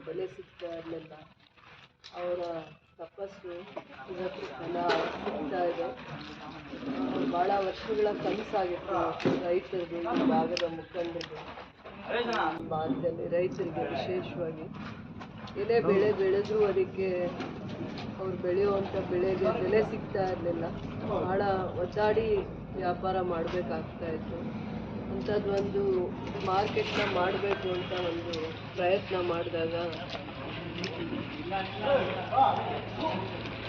ಬೆಲೆ ಸಿಗ್ತಾ ಇರಲಿಲ್ಲ. ಅವರ ತಪಸ್ಸು ಇವತ್ತು ಫಲ ಸಿಗ್ತಾ ಇದೆ. ಭಾಳ ವರ್ಷಗಳ ಕನಸಾಗಿತ್ತು ರೈತರಿಗೆ, ಈ ಭಾಗದ ಮುಖಂಡರಿಗೆ, ಭಾಗದಲ್ಲಿ ರೈತರಿಗೆ ವಿಶೇಷವಾಗಿ ಏನೇ ಬೆಳೆ ಬೆಳೆದ್ರೂ ಅದಕ್ಕೆ ಅವ್ರು ಬೆಳೆಯುವಂಥ ಬೆಳೆಗೆ ಬೆಲೆ ಸಿಗ್ತಾ ಇರಲಿಲ್ಲ. ಭಾಳ ಒದ್ದಾಡಿ ವ್ಯಾಪಾರ ಮಾಡಬೇಕಾಗ್ತಾ ಇತ್ತು. ಅಂಥದ್ದು ಒಂದು ಮಾರ್ಕೆಟ್ನ ಮಾಡಬೇಕು ಅಂತ ಒಂದು ಪ್ರಯತ್ನ ಮಾಡಿದಾಗ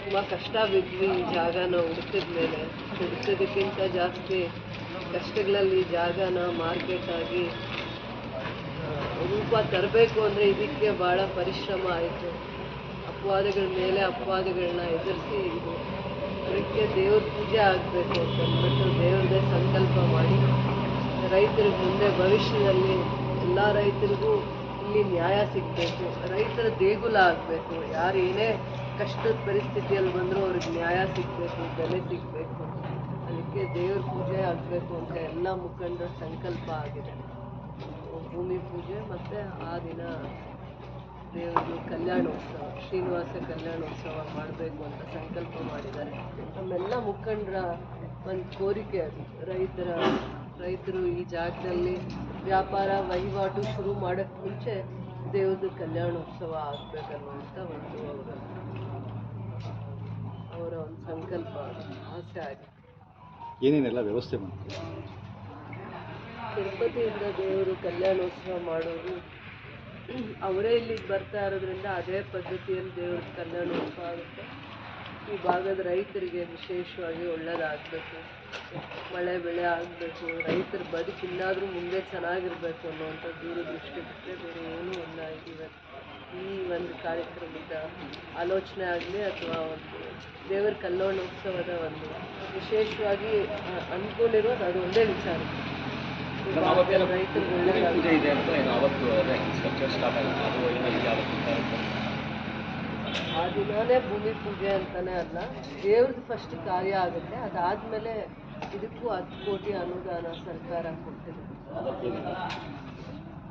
ತುಂಬ ಕಷ್ಟ ಬಿದ್ವಿ. ಈ ಜಾಗನ ಹುಡುಕಿದ ಮೇಲೆ ಹುಡುಕೋದಕ್ಕಿಂತ ಜಾಸ್ತಿ ಕಷ್ಟಗಳಲ್ಲಿ ಜಾಗನ ಮಾರ್ಕೆಟ್ ಆಗಿ ರೂಪ ತರಬೇಕು ಅಂದರೆ ಇದಕ್ಕೆ ಭಾಳ ಪರಿಶ್ರಮ ಆಯಿತು. ಅಪವಾದಗಳ ಮೇಲೆ ಅಪವಾದಗಳನ್ನ ಎದುರಿಸಿ ಅದಕ್ಕೆ ದೇವ್ರ ಪೂಜೆ ಆಗಬೇಕು ಅಂತ ಅಂದ್ಬಿಟ್ಟು ದೇವ್ರದ್ದೇ ಸಂಕಲ್ಪ ಮಾಡಿ ರೈತರಿಗೆ ಮುಂದೆ ಭವಿಷ್ಯದಲ್ಲಿ ಎಲ್ಲ ರೈತರಿಗೂ ಇಲ್ಲಿ ನ್ಯಾಯ ಸಿಗಬೇಕು, ರೈತರ ದೇಗುಲ ಆಗಬೇಕು. ಯಾರು ಏನೇ ಕಷ್ಟದ ಪರಿಸ್ಥಿತಿಯಲ್ಲಿ ಬಂದರೂ ಅವ್ರಿಗೆ ನ್ಯಾಯ ಸಿಗಬೇಕು, ಬೆಲೆ ಸಿಗಬೇಕು. ಅದಕ್ಕೆ ದೇವ್ರ ಪೂಜೆ ಆಗಬೇಕು ಅಂತ ಎಲ್ಲ ಮುಖಂಡರ ಸಂಕಲ್ಪ ಆಗಿದೆ. ಭೂಮಿ ಪೂಜೆ ಮತ್ತು ಆ ದಿನ ದೇವರದು ಕಲ್ಯಾಣೋತ್ಸವ, ಶ್ರೀನಿವಾಸ ಕಲ್ಯಾಣೋತ್ಸವ ಮಾಡಬೇಕು ಅಂತ ಸಂಕಲ್ಪ ಮಾಡಿದ್ದಾರೆ. ನಮ್ಮೆಲ್ಲ ಮುಖಂಡರ ಒಂದು ಕೋರಿಕೆ ಅದು. ರೈತರು ಈ ಜಾಗದಲ್ಲಿ ವ್ಯಾಪಾರ ವಹಿವಾಟು ಶುರು ಮಾಡೋಕ್ಕೆ ಮುಂಚೆ ದೇವ್ರದ್ದು ಕಲ್ಯಾಣೋತ್ಸವ ಆಗಬೇಕನ್ನುವಂಥ ಒಂದು ಅವರ ಒಂದು ಸಂಕಲ್ಪ, ಆಸೆ ಆಗಿದೆ. ಏನೇನೆಲ್ಲ ವ್ಯವಸ್ಥೆ ಮಾಡ್ತೀವಿ? ತಿರುಪತಿಯಿಂದ ದೇವರು ಕಲ್ಯಾಣೋತ್ಸವ ಮಾಡೋದು, ಅವರೇ ಇಲ್ಲಿಗೆ ಬರ್ತಾ ಇರೋದ್ರಿಂದ ಅದೇ ಪದ್ಧತಿಯಲ್ಲಿ ದೇವ್ರ ಕಲ್ಯಾಣೋತ್ಸವ ಆಗುತ್ತೆ. ಈ ಭಾಗದ ರೈತರಿಗೆ ವಿಶೇಷವಾಗಿ ಒಳ್ಳೆಯದಾಗಬೇಕು, ಮಳೆ ಬೆಳೆ ಆಗಬೇಕು, ರೈತರ ಬದುಕು ಇನ್ನಾದರೂ ಮುಂದೆ ಚೆನ್ನಾಗಿರಬೇಕು ಅನ್ನೋವಂಥ ದೂರದೃಷ್ಟಿ ಬಿಟ್ಟರೆ ಬೇರೆ ಏನೂ ಇಲ್ಲ. ಈ ಒಂದು ಕಾರ್ಯಕ್ರಮದ ಆಲೋಚನೆ ಆಗಲಿ ಅಥವಾ ಒಂದು ದೇವರ ಕಲ್ಯಾಣೋತ್ಸವದ ಒಂದು ವಿಶೇಷವಾಗಿ ಅಂದ್ಕೊಂಡಿರೋದು ಅದು ಒಂದೇ ವಿಚಾರ. ರೈತರು ಆ ದಿನಾನೇ ಭೂಮಿ ಪೂಜೆ ಅಂತಾನೆ ಅಲ್ಲ, ದೇವ್ರದ್ದು ಫಸ್ಟ್ ಕಾರ್ಯ ಆಗುತ್ತೆ. ಅದಾದಮೇಲೆ ಇದಕ್ಕೂ 10 ಕೋಟಿ ಅನುದಾನ ಸರ್ಕಾರ ಕೊಡ್ತಿದೆ.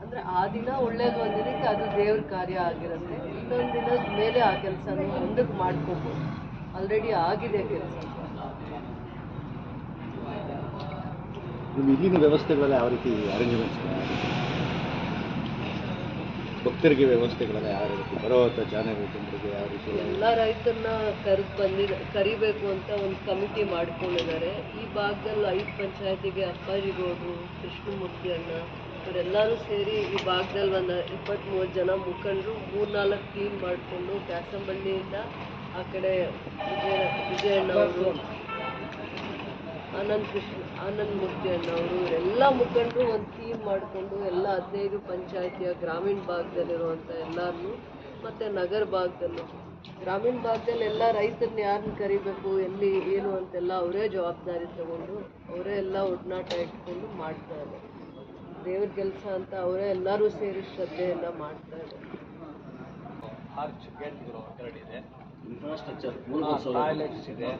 ಅಂದರೆ ಆ ದಿನ ಒಳ್ಳೇದು ಅಂದಿದ್ದಕ್ಕೆ ಅದು ದೇವ್ರ ಕಾರ್ಯ ಆಗಿರುತ್ತೆ. ಇನ್ನೊಂದು ದಿನದ ಮೇಲೆ ಆ ಕೆಲಸನ ಮುಂದಕ್ಕೆ ಮಾಡ್ಕೋಬೋದು. ಆಲ್ರೆಡಿ ಆಗಿದೆ ಕೆಲಸ. ಇಲ್ಲಿನ ವ್ಯವಸ್ಥೆಗಳೆಲ್ಲ ಯಾವ ರೀತಿ ಅರೇಂಜ್ಮೆಂಟ್ಸ್, ಭಕ್ತರಿಗೆ ವ್ಯವಸ್ಥೆಗಳೆಲ್ಲ ಯಾವ ರೀತಿ, ಬರುವಂಥ ಜನರಿಗೆ ಯಾವ ರೀತಿ? ಎಲ್ಲ ರೈತರನ್ನ ಕರಿಬೇಕು ಅಂತ ಒಂದು ಕಮಿಟಿ ಮಾಡ್ಕೊಂಡಿದ್ದಾರೆ. ಈ ಭಾಗದಲ್ಲಿ 5 ಪಂಚಾಯತಿಗೆ ಅಪ್ಪಾಜಿ ಗೌಡ್ರು, ಕೃಷ್ಣಮೂರ್ತಿ ಅಣ್ಣ ಇವರೆಲ್ಲರೂ ಸೇರಿ ಈ ಭಾಗದಲ್ಲಿ ಒಂದು 20-30 ಜನ ಮುಖಂಡರು 3-4 ಟೀಮ್ ಮಾಡಿಕೊಂಡು ಕ್ಯಾಸಂಬಳ್ಳಿಯಿಂದ ಆ ಕಡೆ ವಿಜಯಣ್ಣವರು, ಆನಂದ್ ಮೂರ್ತಿ ಅಣ್ಣವರು ಇವರೆಲ್ಲ ಮುಖಂಡರು ಒಂದು ಟೀಮ್ ಮಾಡಿಕೊಂಡು ಎಲ್ಲ 15 ಪಂಚಾಯತಿಯ ಗ್ರಾಮೀಣ ಭಾಗದಲ್ಲಿರುವಂಥ ಎಲ್ಲರನ್ನೂ ಮತ್ತು ನಗರ ಭಾಗದಲ್ಲೂ, ಗ್ರಾಮೀಣ ಭಾಗದಲ್ಲಿ ಎಲ್ಲ ರೈತರನ್ನ ಯಾರನ್ನ ಕರಿಬೇಕು, ಎಲ್ಲಿ ಏನು ಅಂತೆಲ್ಲ ಅವರೇ ಜವಾಬ್ದಾರಿ ತಗೊಂಡು ಅವರೇ ಎಲ್ಲ ಒಡನಾಟ ಇಟ್ಕೊಂಡು ಮಾಡ್ತಾರೆ. ದೇವ್ರ ಕೆಲಸ ಅಂತ ಅವರೇ ಎಲ್ಲರೂ ಸೇರಿ ಶ್ರದ್ಧೆಯಿಂದ ಮಾಡ್ತಾ ಇದ್ದಾರೆ. ಆರ್ಚ್ ಗೇಟ್ಗಳು 2 ಇದೆ, ಇನ್ಫ್ರಾಸ್ಟ್ರಕ್ಚರ್ ಟಾಯ್ಲೆಟ್ಸ್ ಇದೆ.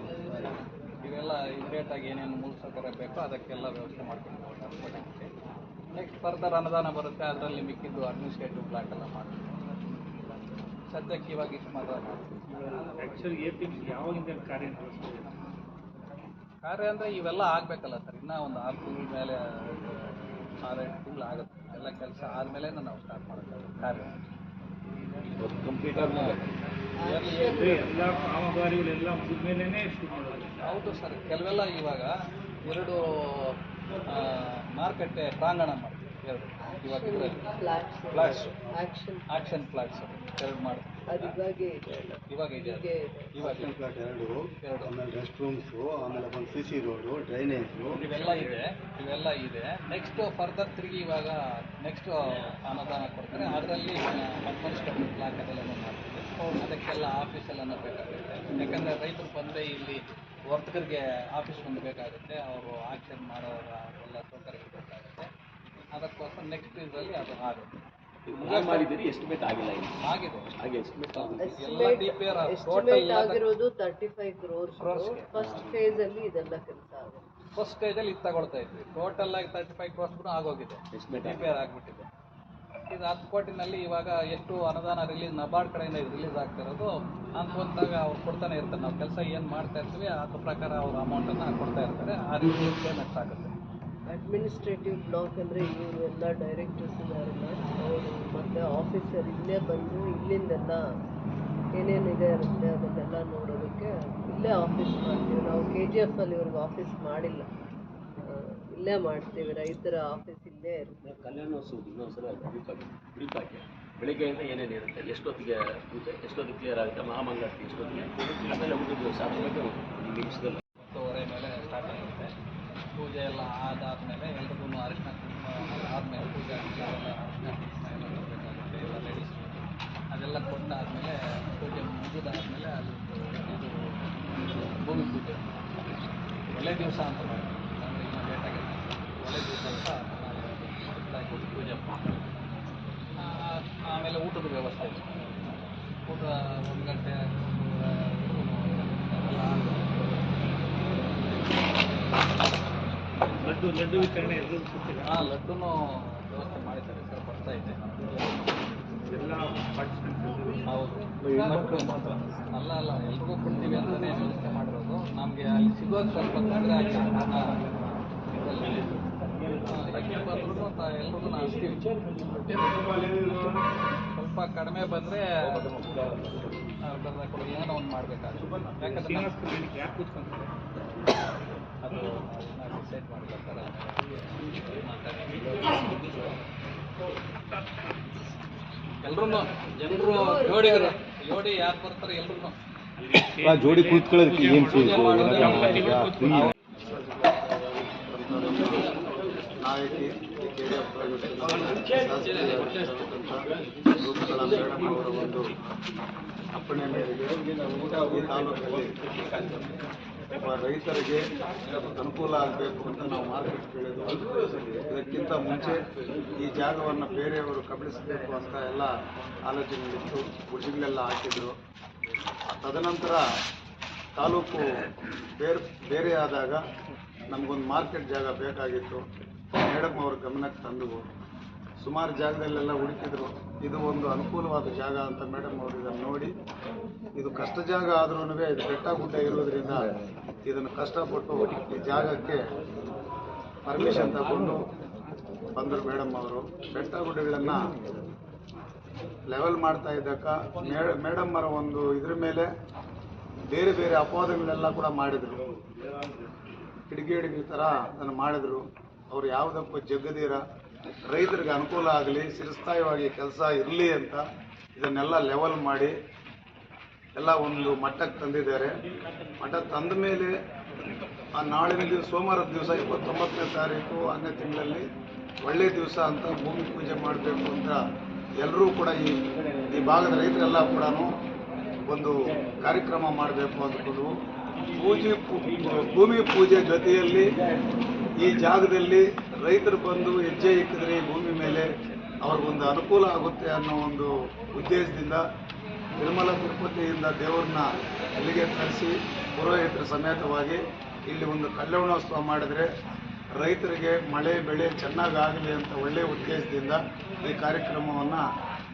ಇವೆಲ್ಲ ಇಮಿಡಿಯೇಟಾಗಿ ಏನೇನು ಮೂಲಸೌಕರ್ಯ ಬೇಕೋ ಅದಕ್ಕೆಲ್ಲ ವ್ಯವಸ್ಥೆ ಮಾಡ್ಕೊಂಡು ಹೋಗ್ತಾರೆ. ನೆಕ್ಸ್ಟ್ ಫರ್ದರ್ ಅನುದಾನ ಬರುತ್ತೆ, ಅದರಲ್ಲಿ ಮಿಕ್ಕಿದ್ದು ಅಡ್ಮಿನಿಸ್ಟ್ರೇಟಿವ್ ಬ್ಲಾಕ್ ಎಲ್ಲ ಮಾಡ್ತೀವಿ. ಸದ್ಯಕ್ಕೆ ಇವಾಗ ಇಷ್ಟು ಮಾತ್ರ ಮಾಡ್ತೀವಿ. ಆ್ಯಕ್ಚುಲಿ APMC ಯಾವಾಗಿಂದ ಕಾರ್ಯ ಅಂದರೆ ಇವೆಲ್ಲ ಆಗಬೇಕಲ್ಲ ಸರ್. ಇನ್ನೂ ಒಂದು 6 ತಿಂಗಳ ಮೇಲೆ 6-8 ತಿಂಗಳು ಆಗುತ್ತೆ. ಎಲ್ಲ ಕೆಲಸ ಆದಮೇಲೆ ನಾವು ಸ್ಟಾರ್ಟ್ ಮಾಡೋಕ್ಕಾಗುತ್ತೆ ಕಾರ್ಯ. ಕಂಪ್ಲೀಟ್ ಆದಮೇಲೆ ಎಲ್ಲ ಕಾಮಗಾರಿಗಳೆಲ್ಲ ಮುಗಿದ್ಮೇಲೆ ಶುರು ಮಾಡೋದು. ಹೌದು ಸರ್. ಕೆಲವೆಲ್ಲ ಇವಾಗ 2 ಮಾರುಕಟ್ಟೆ ಪ್ರಾಂಗಣ ಮಾಡ್ತೀವಿ. 2 ಇವಾಗ ಫ್ಲಾಟ್ಸ್, ಆಕ್ಷನ್ ಫ್ಲಾಟ್ಸ್ 2 ಮಾಡ್ತೀವಿ. ಇವಾಗ ಇದೆ ಫ್ಲಾಟ್ 2, ಆಮೇಲೆ ರೆಸ್ಟ್ ರೂಮ್ಸು, ಆಮೇಲೆ ಒಂದು CC ರೋಡು, ಡ್ರೈನೇಜು ಇವೆಲ್ಲ ಇದೆ. ನೆಕ್ಸ್ಟ್ ಫರ್ದರ್ ತಿರುಗಿ ಇವಾಗ ನೆಕ್ಸ್ಟ್ ಅನುದಾನ ಕೊಡ್ತಾರೆ. ಅದರಲ್ಲಿ ಅಡ್ಮಿನಿಸ್ಟ್ರೇಟಿವ್ ಬ್ಲಾಕ್ ಅದೆಲ್ಲ ಮಾಡ್ತೀವಿ. ಅದಕ್ಕೆಲ್ಲ ಆಫೀಸೆಲ್ಲ ಬೇಕಾಗುತ್ತೆ. ಯಾಕಂದರೆ ರೈತರು ಬಂದರೆ ಇಲ್ಲಿ ವರ್ತಕರಿಗೆ ಆಫೀಸ್ ಒಂದು ಬೇಕಾಗುತ್ತೆ, ಅವರು ಆಕ್ಷನ್ ಮಾಡೋರ ಎಲ್ಲ ಸೌಕರ್ಯಗಳು ಬೇಕಾಗುತ್ತೆ. ಅದಕ್ಕೋಸ್ಕರ ನೆಕ್ಸ್ಟ್ ಇದರಲ್ಲಿ ಅದು ಆಗುತ್ತೆ. ಮಾಡಿದ್ದೀರಿ, ಎಸ್ಟಿಮೇಟ್ ಆಗಿಲ್ಲ, ಆಗಿದೆ. ಎಸ್ಟಿಮೇಟ್ ಆಗಿರೋದು 35 crores. ಫಸ್ಟ್ ಫೇಸ್ ಅಲ್ಲಿ ಇದೆಲ್ಲ ಕೆಲಸ ಆಗುತ್ತೆ. ಫಸ್ಟ್ ಸ್ಟೇಜಲ್ಲಿ ಇದು ತಗೊಳ್ತಾ ಇದ್ವಿ. ಟೋಟಲ್ ಆಗಿ 35 crores ಆಗೋಗಿದೆ, ರಿಪೇರ್ ಆಗಿಬಿಟ್ಟಿದೆ. ಇದು 10 ಕೋಟಿನಲ್ಲಿ ಇವಾಗ ಎಷ್ಟು ಅನುದಾನ ರಿಲೀಸ್ ನಬಾರ್ಡ್ ಕಡೆಯಿಂದ ರಿಲೀಸ್ ಆಗ್ತಿರೋದು ಅಂದ್ಕೊಂಡಾಗ ಅವ್ರು ಕೊಡ್ತಾನೆ ಇರ್ತಾರೆ. ನಾವು ಕೆಲಸ ಏನು ಮಾಡ್ತಾ ಇರ್ತೀವಿ ಅದ್ರ ಪ್ರಕಾರ ಅವ್ರು ಅಮೌಂಟನ್ನು ಕೊಡ್ತಾ ಇರ್ತಾರೆ. ಆ ರೀತಿ ಪೇಮೆಂಟ್ಸ್ ಆಗುತ್ತೆ. ಅಡ್ಮಿನಿಸ್ಟ್ರೇಟಿವ್ ಬ್ಲಾಕ್ ಅಂದರೆ ಇವರು ಎಲ್ಲ ಡೈರೆಕ್ಟರ್ಸ್ ಇದ್ದಾರಲ್ಲ ಅವರು ಮತ್ತು ಆಫೀಸರ್ ಇಲ್ಲೇ ಬಂದು ಇಲ್ಲಿಂದೆಲ್ಲ ಏನೇನಿದೆ ಇರುತ್ತೆ ಅದನ್ನೆಲ್ಲ ನೋಡೋದಕ್ಕೆ ಇಲ್ಲೇ ಆಫೀಸ್ ಮಾಡ್ತೀವಿ. ನಾವು KGF ಅಲ್ಲಿ ಇವ್ರಿಗೆ ಆಫೀಸ್ ಮಾಡಿಲ್ಲ, ಇಲ್ಲೇ ಮಾಡ್ತೀವಿ. ರೈತರ ಆಫೀಸ್ ಇಲ್ಲೇ ಇರುತ್ತೆ. ಕಲ್ಯಾಣೋತ್ಸವದ ಇನ್ನೊಂದ್ಸಲ ಬ್ರೀಫ್ ಆಗಿ ಬೆಳಿಗ್ಗೆಯಿಂದ ಏನೇನು ಇರುತ್ತೆ, ಎಷ್ಟೊತ್ತಿಗೆ ಇರುತ್ತೆ, ಎಷ್ಟೊತ್ತಿಗೆ ಕ್ಲಿಯರ್ ಆಗುತ್ತೆ, ಮಹಾಮಂಗಳಾರತಿ ಎಷ್ಟೊತ್ತಿಗೆ, ಆಮೇಲೆ ಊಟದ ದಿವಸ ಅದ್ರ ಬಗ್ಗೆ ಒಂದು ನಿಮಿಷದಲ್ಲಿ 10:30 ಮೇಲೆ ಸ್ಟಾರ್ಟ್ ಆಗುತ್ತೆ. ಪೂಜೆ ಎಲ್ಲ ಆದಾದಮೇಲೆ ಎಲ್ರಿಗೂ ಅರಿಶಿನ ಕುಂಕುಮ ಆದಮೇಲೆ ಪೂಜೆ ಎಲ್ಲ ಅರಿಶಿನ ಕುಂಕುಮ ಎಲ್ಲ ಕೊಡಬೇಕಾಗುತ್ತೆ. ಎಲ್ಲ ಲೇಡೀಸ್ ಅದೆಲ್ಲ ಕೊಟ್ಟಾದಮೇಲೆ ಪೂಜೆ ಮುಗಿದಾದಮೇಲೆ ಅದು ಇದು ಭೂಮಿ ಪೂಜೆ ಒಳ್ಳೆ ದಿವಸ ಅಂತ ಮಾಡ್ತೀವಿ. ಅಂದರೆ ಇನ್ನೂ ಲೇಟಾಗಿದೆ, ಒಳ್ಳೆ ದಿವಸ ಅಂತ ನಾವು ಪೂಜೆ ಮಾಡ್ತೀವಿ. ಆಮೇಲೆ ಊಟದ ವ್ಯವಸ್ಥೆ ಇದೆ. ಊಟ 1 ಗಂಟೆ ಎಲ್ಲ ಲಡ್ಡು ವಿತರಣೆ ಎಲ್ಲರೂ ಲಡ್ಡುನೂ ವ್ಯವಸ್ಥೆ ಮಾಡಿದ್ದಾರೆ ಸರ್, ಬರ್ತಾ ಇದೆ ಎಲ್ಲ ಪಾರ್ಟಿಸಿಪೆಂಟ್ಸ್. ಹೌದು, ಅಲ್ಲ ಎಲ್ರಿಗೂ ಕೊಡ್ತೀವಿ ಅಂತಲೇ ವ್ಯವಸ್ಥೆ ಮಾಡಿರೋದು. ನಮಗೆ ಅಲ್ಲಿ ಸಿಗೋದು ಸ್ವಲ್ಪ ತೊಂದರೆ ಆಗಿದೆ. ಲಕ್ಕಿ ಬಂದ್ರೂ ಎಲ್ರಿಗೂ ನಾವು ಹಚ್ತೀವಿ. ಸ್ವಲ್ಪ ಕಡಿಮೆ ಬಂದರೆ ಏನೋ ಒಂದು ಮಾಡಬೇಕಾಗುತ್ತೆ. ಯಾಕಂದರೆ ಯಾಕೆ ಕೂತ್ಕೊಂತಾರೆ ಅದು ನಾವು ಡಿಸೈಡ್ ಮಾಡಿಲ್ಲ ಸರ್. ಎಲ್ಲರೂ ಜನರು ಜೋಡಿ ಯಾರು ಬರ್ತಾರೆ ಎಲ್ರೂ ಜೋಡಿ ಕೂತ್ಕೊಳ್ಳೋದಕ್ಕೆ ಏನು ನಾಯಕಿ KGF ಮೇಡಮ್ ಅವರ ಒಂದು ಅಪ್ಪಣೆ ಮೇರೆಗೆ ಈ ತಾಲೂಕಲ್ಲಿ ರೈತರಿಗೆ ಅನುಕೂಲ ಆಗಬೇಕು ಅಂತ ನಾವು ಮಾರ್ಕೆಟ್ ಕೇಳಿದ್ವು. ಇದಕ್ಕಿಂತ ಮುಂಚೆ ಈ ಜಾಗವನ್ನು ಬೇರೆಯವರು ಕಬಳಿಸಬೇಕು ಅಂತ ಎಲ್ಲ ಆಲೋಚನೆಗಳಿತ್ತು, ಗುಡ್ಜಿಗಳೆಲ್ಲ ಹಾಕಿದ್ರು. ತದನಂತರ ತಾಲೂಕು ಬೇರೆ ಆದಾಗ ನಮಗೊಂದು ಮಾರ್ಕೆಟ್ ಜಾಗ ಬೇಕಾಗಿತ್ತು. ಮೇಡಮ್ ಅವ್ರ ಗಮನಕ್ಕೆ ತಂದವು. ಸುಮಾರು ಜಾಗದಲ್ಲೆಲ್ಲ ಹುಡುಕಿದ್ರು. ಇದು ಒಂದು ಅನುಕೂಲವಾದ ಜಾಗ ಅಂತ ಮೇಡಮ್ ಅವರು ಇದನ್ನು ನೋಡಿ, ಇದು ಕಷ್ಟ ಜಾಗ ಆದ್ರೂ ಇದು ಬೆಟ್ಟ ಗುಡ್ಡ ಇರೋದ್ರಿಂದ ಇದನ್ನು ಕಷ್ಟಪಟ್ಟು ಈ ಜಾಗಕ್ಕೆ ಪರ್ಮಿಷನ್ ತಗೊಂಡು ಬಂದರು ಮೇಡಮ್ ಅವರು. ಬೆಟ್ಟ ಗುಡ್ಡಗಳನ್ನು ಲೆವೆಲ್ ಮಾಡ್ತಾ ಇದ್ದಕ್ಕ ಮೇಡಮ್ ಅವರ ಒಂದು ಇದ್ರ ಮೇಲೆ ಬೇರೆ ಬೇರೆ ಅಪವಾದಗಳೆಲ್ಲ ಕೂಡ ಮಾಡಿದರು. ಕಿಡಿಗೇಡಿಗಳ ಥರ ಅದನ್ನು ಮಾಡಿದರು. ಅವರು ಯಾವುದಕ್ಕೂ ಜಗ್ಗದೀರ ರೈತರಿಗೆ ಅನುಕೂಲ ಆಗಲಿ, ಶಿರಸ್ಥಾಯವಾಗಿ ಕೆಲಸ ಇರಲಿ ಅಂತ ಇದನ್ನೆಲ್ಲ ಲೆವೆಲ್ ಮಾಡಿ ಎಲ್ಲ ಒಂದು ಮಟ್ಟಕ್ಕೆ ತಂದಿದ್ದಾರೆ. ಮಟ್ಟಕ್ಕೆ ತಂದ ಮೇಲೆ ಆ ನಾಳಿನ ದಿವಸ ಸೋಮವಾರದ ದಿವಸ 29ನೇ ತಾರೀಕು 2ನೇ ತಿಂಗಳಲ್ಲಿ ಒಳ್ಳೆಯ ದಿವಸ ಅಂತ ಭೂಮಿ ಪೂಜೆ ಮಾಡಬೇಕು ಅಂತ ಎಲ್ಲರೂ ಕೂಡ ಈ ಭಾಗದ ರೈತರೆಲ್ಲ ಕೂಡ ಒಂದು ಕಾರ್ಯಕ್ರಮ ಮಾಡಬೇಕು ಅಂದ್ಕೊಂಡು ಭೂಮಿ ಪೂಜೆ ಜೊತೆಯಲ್ಲಿ ಈ ಜಾಗದಲ್ಲಿ ರೈತರು ಬಂದು ಹೆಜ್ಜೆ ಇಕ್ಕಿದ್ರೆ ಈ ಭೂಮಿ ಮೇಲೆ ಅವ್ರಿಗೊಂದು ಅನುಕೂಲ ಆಗುತ್ತೆ ಅನ್ನೋ ಒಂದು ಉದ್ದೇಶದಿಂದ ತಿರುಮಲ ತಿರುಪತಿಯಿಂದ ದೇವ್ರನ್ನ ಇಲ್ಲಿಗೆ ತರಿಸಿ ಪುರೋಹಿತರ ಸಮೇತವಾಗಿ ಇಲ್ಲಿ ಒಂದು ಕಲ್ಯಾಣೋತ್ಸವ ಮಾಡಿದ್ರೆ ರೈತರಿಗೆ ಮಳೆ ಬೆಳೆ ಚೆನ್ನಾಗಾಗಲಿ ಅಂತ ಒಳ್ಳೆಯ ಉದ್ದೇಶದಿಂದ ಈ ಕಾರ್ಯಕ್ರಮವನ್ನು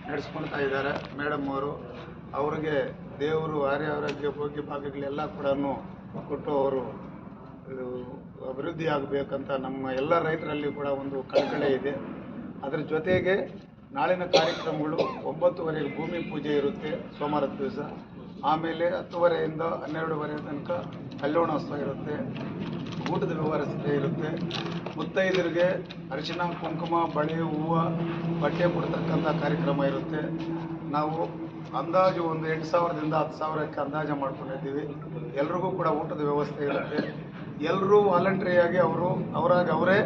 ನಡೆಸ್ಕೊಳ್ತಾ ಇದ್ದಾರೆ ಮೇಡಮ್ ಅವರು. ಅವರಿಗೆ ದೇವರು ಆರೋಗ್ಯ ಭೋಗ್ಯ ಭಾಗ್ಯಗಳೆಲ್ಲ ಕೂಡ ಕೊಟ್ಟು ಅವರು ಅಭಿವೃದ್ಧಿ ಆಗಬೇಕಂತ ನಮ್ಮ ಎಲ್ಲ ರೈತರಲ್ಲಿ ಕೂಡ ಒಂದು ಕಳಕಳಿ ಇದೆ. ಅದರ ಜೊತೆಗೆ ನಾಳಿನ ಕಾರ್ಯಕ್ರಮಗಳು 9:30ಗೆ ಭೂಮಿ ಪೂಜೆ ಇರುತ್ತೆ ಸೋಮವಾರದ ದಿವಸ. ಆಮೇಲೆ 10:30ಯಿಂದ 12:30 ತನಕ ಕಲ್ಯಾಣೋತ್ಸವ ಇರುತ್ತೆ. ಊಟದ ವ್ಯವಸ್ಥೆ ಇರುತ್ತೆ. ಮುತ್ತೈದರಿಗೆ ಅರಿಶಿನ ಕುಂಕುಮ ಬಳೆ ಹೂವು ಬಟ್ಟೆ ಕೊಡ್ತಕ್ಕಂಥ ಕಾರ್ಯಕ್ರಮ ಇರುತ್ತೆ. ನಾವು ಅಂದಾಜು ಒಂದು 8,000ದಿಂದ 10,000ಕ್ಕೆ ಅಂದಾಜು ಮಾಡ್ಕೊಂಡಿದ್ದೀವಿ. ಎಲ್ರಿಗೂ ಕೂಡ ಊಟದ ವ್ಯವಸ್ಥೆ ಇರುತ್ತೆ. ಎಲ್ಲರೂ ವಾಲಂಟ್ರಿಯಾಗಿ ಅವರೇ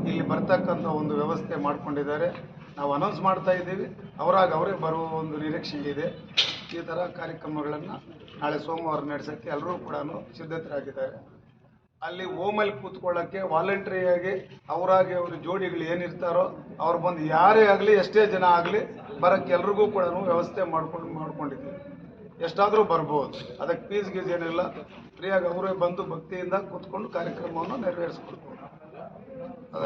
ಇಲ್ಲಿ ಬರ್ತಕ್ಕಂಥ ಒಂದು ವ್ಯವಸ್ಥೆ ಮಾಡ್ಕೊಂಡಿದ್ದಾರೆ. ನಾವು ಅನೌನ್ಸ್ ಮಾಡ್ತಾ ಇದ್ದೀವಿ, ಅವರೇ ಬರುವ ಒಂದು ನಿರೀಕ್ಷೆ ಇದೆ. ಈ ಥರ ಕಾರ್ಯಕ್ರಮಗಳನ್ನು ನಾಳೆ ಸೋಮವಾರ ನಡೆಸೋಕ್ಕೆ ಎಲ್ಲರೂ ಕೂಡ ಸಿದ್ಧತೆಯಾಗಿದ್ದಾರೆ. ಅಲ್ಲಿ ಓಮಲ್ಲಿ ಕೂತ್ಕೊಳ್ಳೋಕ್ಕೆ ವಾಲಂಟ್ರಿಯಾಗಿ ಅವರು ಜೋಡಿಗಳು ಏನಿರ್ತಾರೋ ಅವ್ರು ಬಂದು ಯಾರೇ ಆಗಲಿ ಎಷ್ಟೇ ಜನ ಆಗಲಿ ಬರೋಕ್ಕೆ ಎಲ್ರಿಗೂ ಕೂಡ ವ್ಯವಸ್ಥೆ ಮಾಡ್ಕೊಂಡಿದ್ದೀವಿ. ಎಷ್ಟಾದರೂ ಬರ್ಬೋದು, ಅದಕ್ಕೆ ಫೀಸ್ ಗೀಸ್ ಏನಿಲ್ಲ. ಫ್ರೀಯಾಗಿ ಅವರೇ ಬಂದು ಭಕ್ತಿಯಿಂದ ಕೂತ್ಕೊಂಡು ಕಾರ್ಯಕ್ರಮವನ್ನು ನೆರವೇರಿಸ್ಕೊಡ್ಬೋದು.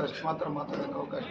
ಅದಷ್ಟು ಮಾತ್ರ ಮಾತಾಡೋಕ್ಕೆ ಅವಕಾಶ.